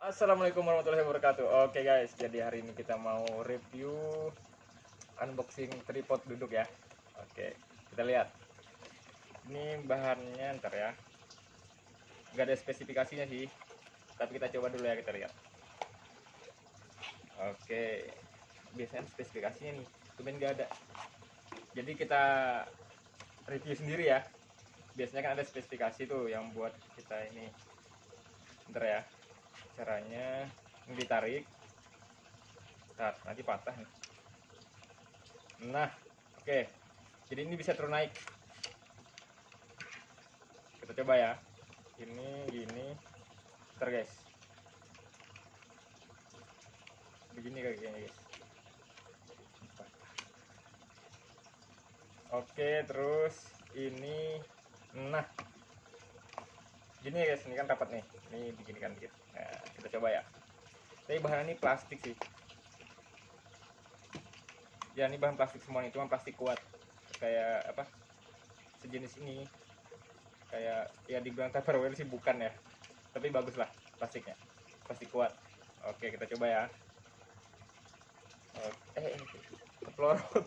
Assalamualaikum warahmatullahi wabarakatuh. Oke guys, jadi hari ini kita mau review unboxing tripod duduk ya. Oke, kita lihat. Ini bahannya ntar ya. Gak ada spesifikasinya sih, tapi kita coba dulu ya, kita lihat. Oke, biasanya spesifikasinya nih, cuman gak ada. Jadi kita review sendiri ya. Biasanya kan ada spesifikasi tuh yang buat kita ini. Ntar ya. Caranya ini ditarik. Nanti patah nih. Nah, oke. Jadi ini bisa turun naik. Kita coba ya. Ini gini. Ntar guys. Begini kayaknya guys. Oke, terus ini. Nah, gini ya guys, ini kan rapat nih. Ini begini kan dikit. Nah, kita coba ya. Tapi bahan ini plastik sih. Ya ini bahan plastik semua nih, cuma plastik kuat. Kayak apa? Sejenis ini. Kayak ya dibilang Tupperware sih bukan ya. Tapi bagus lah plastiknya. Plastik kuat. Oke, kita coba ya. Oke, pelorot.